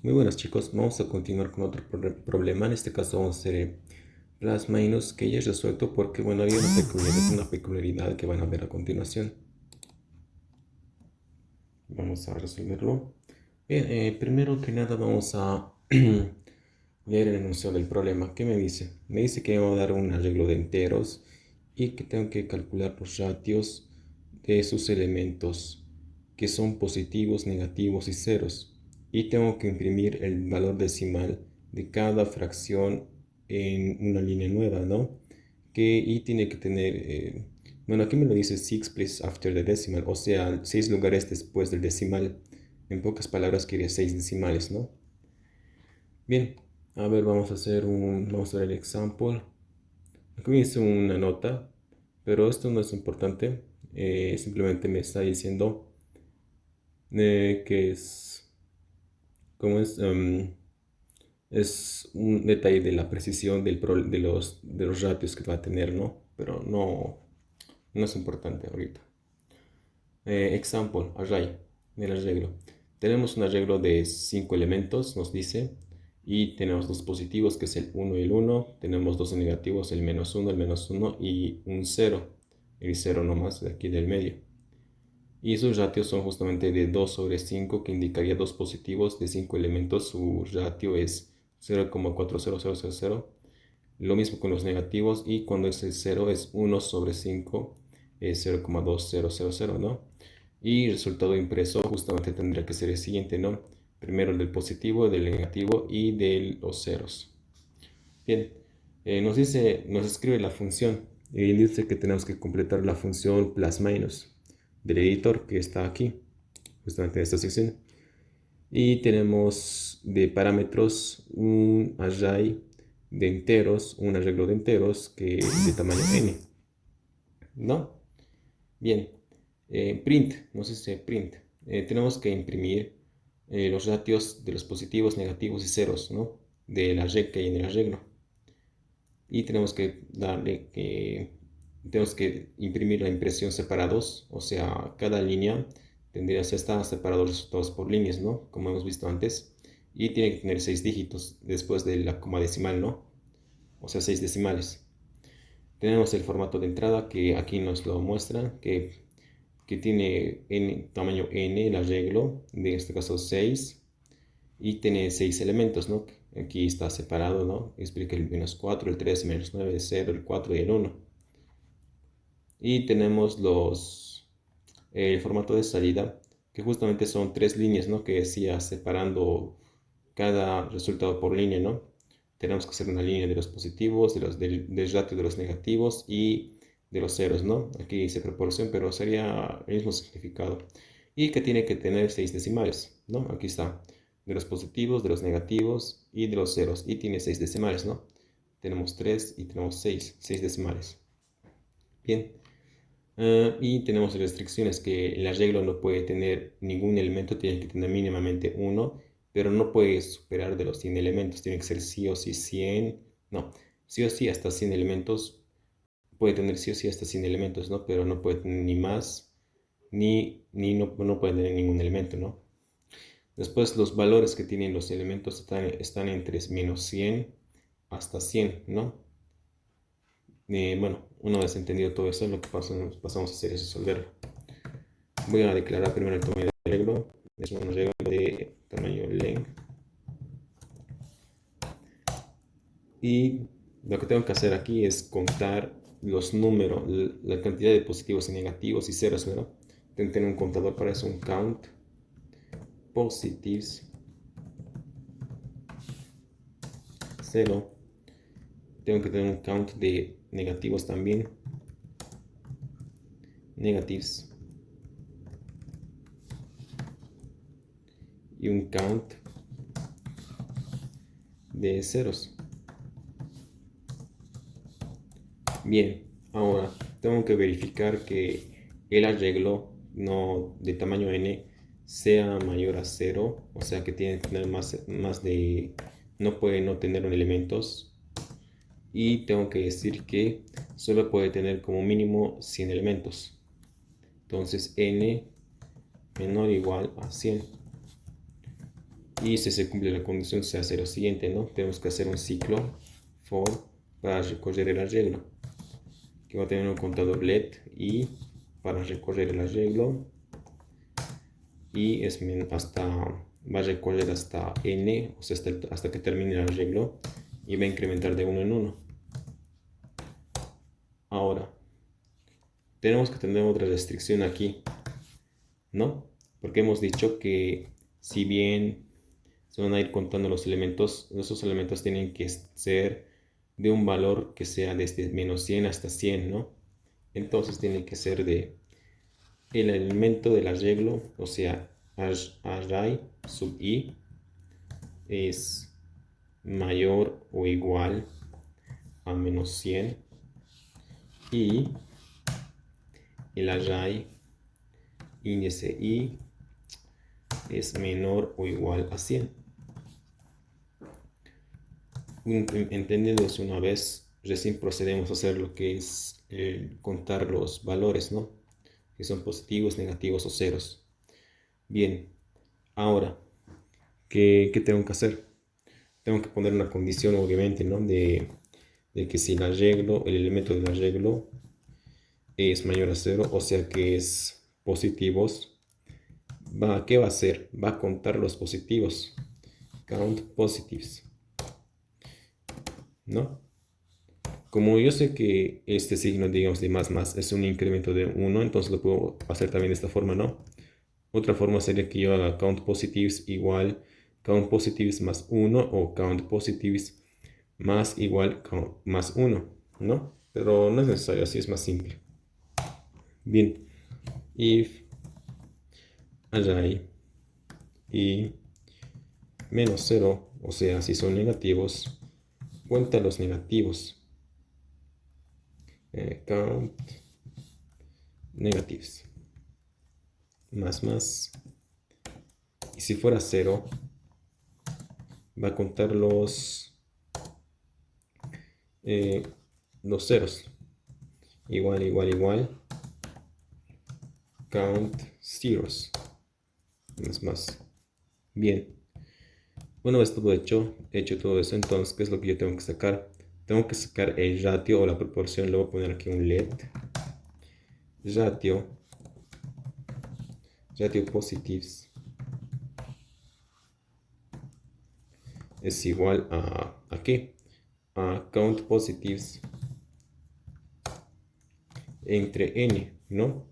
Muy buenas chicos, vamos a continuar con otro problema. En este caso vamos a hacer plus minus que ya es resuelto porque bueno, había una peculiaridad que van a ver a continuación. Vamos a resolverlo. Bien, primero que nada vamos a leer el enunciado del problema. ¿Qué me dice? Me dice que me va a dar un arreglo de enteros y que tengo que calcular los ratios de sus elementos, que son positivos, negativos y ceros. Y tengo que imprimir el valor decimal de cada fracción en una línea nueva, ¿no? Y tiene que tener, bueno, aquí me lo dice 6 place after the decimal, o sea, 6 lugares después del decimal. En pocas palabras, quiere 6 decimales, ¿no? Bien, a ver, vamos a ver el example. Aquí me hice una nota, pero esto no es importante. Simplemente me está diciendo que es, ¿cómo es? Es un detalle de la precisión de los ratios que va a tener, ¿no? Pero no es importante ahorita. Example, array, el arreglo. Tenemos un arreglo de 5 elementos, nos dice, y tenemos dos positivos, que es el uno y el uno. Tenemos dos negativos, el menos uno y un cero, el cero nomás de aquí del medio. Y sus ratios son justamente de 2 sobre 5, que indicaría dos positivos de 5 elementos. Su ratio es 0,40000. Lo mismo con los negativos, y cuando es el 0 es 1 sobre 5, es 0,2000, ¿no? Y el resultado impreso justamente tendría que ser el siguiente, ¿no? Primero el del positivo, del negativo y de los ceros. Bien, nos escribe la función y dice que tenemos que completar la función plus minus del editor que está aquí, justamente en esta sección. Y tenemos de parámetros un array de enteros, un arreglo de enteros que de tamaño n, ¿no? Bien, print, nos dice print. Tenemos que imprimir los ratios de los positivos, negativos y ceros, ¿no? De la array que hay en el arreglo. Y tenemos que imprimir la impresión separados, o sea, cada línea tendría que estar separados los resultados por líneas, ¿no? Como hemos visto antes. Y tiene que tener 6 dígitos después de la coma decimal, ¿no? O sea, 6 decimales. Tenemos el formato de entrada que aquí nos lo muestra, que tiene tamaño n, el arreglo, de este caso 6, y tiene 6 elementos, ¿no? Aquí está separado, ¿no? Explica el menos 4, el 3, el menos 9, el 0, el 4 y el 1. Y tenemos el formato de salida, que justamente son tres líneas, ¿no? Que decía separando cada resultado por línea, ¿no? Tenemos que hacer una línea de los positivos, del ratio de los negativos y de los ceros, ¿no? Aquí dice proporción, pero sería el mismo significado. Y que tiene que tener 6 decimales, ¿no? Aquí está, de los positivos, de los negativos y de los ceros. Y tiene 6 decimales, ¿no? Tenemos 3 y tenemos 6 decimales. Bien. Y tenemos restricciones, que el arreglo no puede tener ningún elemento, tiene que tener mínimamente uno, pero no puede superar de los 100 elementos, tiene que ser sí o sí 100, no, sí o sí hasta 100 elementos, puede tener sí o sí hasta 100 elementos, ¿no? Pero no puede tener ni más, ni no puede tener ningún elemento, ¿no? Después los valores que tienen los elementos están entre menos 100 hasta 100, ¿no? Bueno, una vez entendido todo eso, lo que pasamos a hacer es resolverlo. Voy a declarar primero el tamaño del arreglo. Es un arreglo de tamaño len. Y lo que tengo que hacer aquí es contar los números, la cantidad de positivos y negativos y ceros, ¿no? Tengo que tener un contador para eso, un count positives 0. Tengo que tener un count de negativos también, negatives, y un count de ceros. Bien, ahora tengo que verificar que el arreglo no de tamaño n sea mayor a 0, o sea que tiene que tener más de, no puede no tener elementos, y tengo que decir que solo puede tener como mínimo 100 elementos. Entonces n menor o igual a 100. Y si se cumple la condición se hace lo siguiente, ¿no? Tenemos que hacer un ciclo for para recorrer el arreglo, que va a tener un contador LED y para recorrer el arreglo y va a recorrer hasta n, o sea, hasta que termine el arreglo, y va a incrementar de uno en uno. Ahora, tenemos que tener otra restricción aquí, ¿no? Porque hemos dicho que si bien se van a ir contando los elementos, esos elementos tienen que ser de un valor que sea desde menos 100 hasta 100, ¿no? Entonces tiene que ser de el elemento del arreglo, o sea, array sub i es mayor o igual a menos 100 y el array índice i es menor o igual a 100. Entendiendo eso una vez, recién procedemos a hacer lo que es contar los valores, ¿no? Que son positivos, negativos o ceros. Bien, ahora, ¿qué tengo que hacer? Tengo que poner una condición, obviamente, ¿no? De que si el elemento del arreglo es mayor a 0, o sea que es positivos, ¿qué va a hacer? Va a contar los positivos. Count positives, ¿no? Como yo sé que este signo, digamos, de más es un incremento de 1, entonces lo puedo hacer también de esta forma, ¿no? Otra forma sería que yo haga count positives igual count positives más 1 o count positives más igual más 1, ¿no? Pero no es necesario, así es más simple. Bien, if array y menos 0, o sea, si son negativos, cuenta los negativos. Count negatives más. Y si fuera 0, va a contar los ceros. Igual. Count zeros. Más. Bien. Una vez todo hecho todo eso, entonces, ¿qué es lo que yo tengo que sacar? Tengo que sacar el ratio o la proporción. Le voy a poner aquí un LED. Ratio positives es igual ¿a qué? A count positives entre n, ¿no?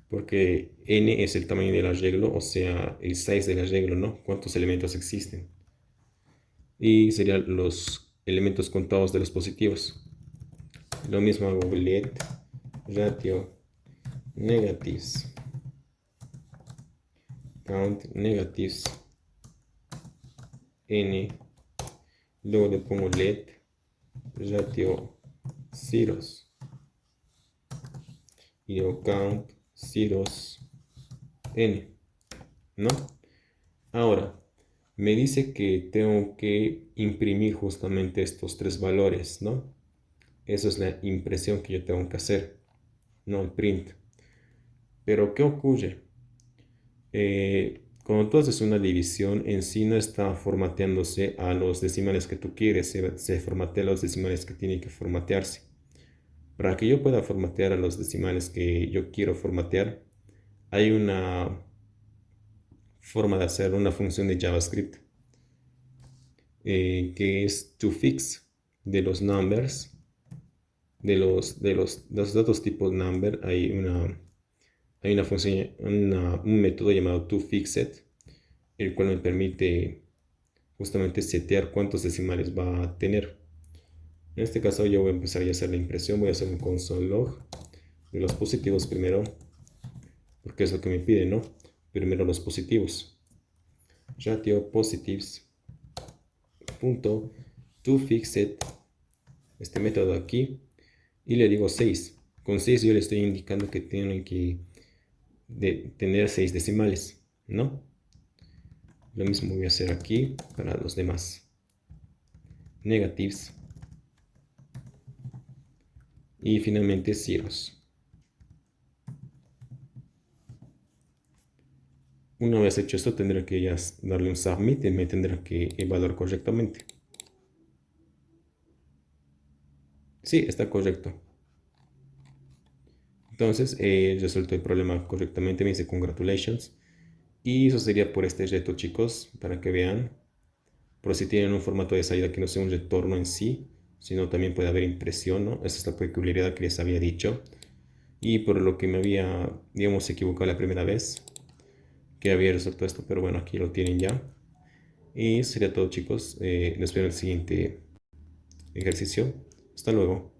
Porque n es el tamaño del arreglo, o sea, el size del arreglo, ¿no? ¿Cuántos elementos existen? Y serían los elementos contados de los positivos. Lo mismo hago let ratio negatives count negatives n, luego le pongo let ratio zeros y luego count zeros n, ¿no? Ahora, me dice que tengo que imprimir justamente estos tres valores, ¿no? Esa es la impresión que yo tengo que hacer, no el print. Pero, ¿qué ocurre? Cuando tú haces una división, en sí no está formateándose a los decimales que tú quieres, se formatea a los decimales que tienen que formatearse. Para que yo pueda formatear a los decimales que yo quiero formatear, hay una forma de hacer una función de JavaScript que es toFix de los numbers, de los datos tipo number. Hay una función, un método llamado toFixit, el cual me permite justamente setear cuántos decimales va a tener. En este caso yo voy a empezar a hacer la impresión, voy a hacer un console log de los positivos primero, porque es lo que me pide, ¿no? Primero los positivos. Ratio positives punto toFixit, este método aquí, y le digo 6. Con 6 yo le estoy indicando que tienen que tener 6 decimales, ¿no? Lo mismo voy a hacer aquí para los demás. Negatives. Y finalmente ceros. Una vez hecho esto, tendré que ya darle un submit y me tendrá que evaluar correctamente. Sí, está correcto. Entonces, resuelto el problema correctamente, me dice congratulations. Y eso sería por este reto, chicos, para que vean. Pero si tienen un formato de salida que no sea un retorno en sí, sino también puede haber impresión, ¿no? Esa es la peculiaridad que les había dicho. Y por lo que me había, digamos, equivocado la primera vez, que había resuelto esto, pero bueno, aquí lo tienen ya. Y sería todo, chicos. Les veo en el siguiente ejercicio. Hasta luego.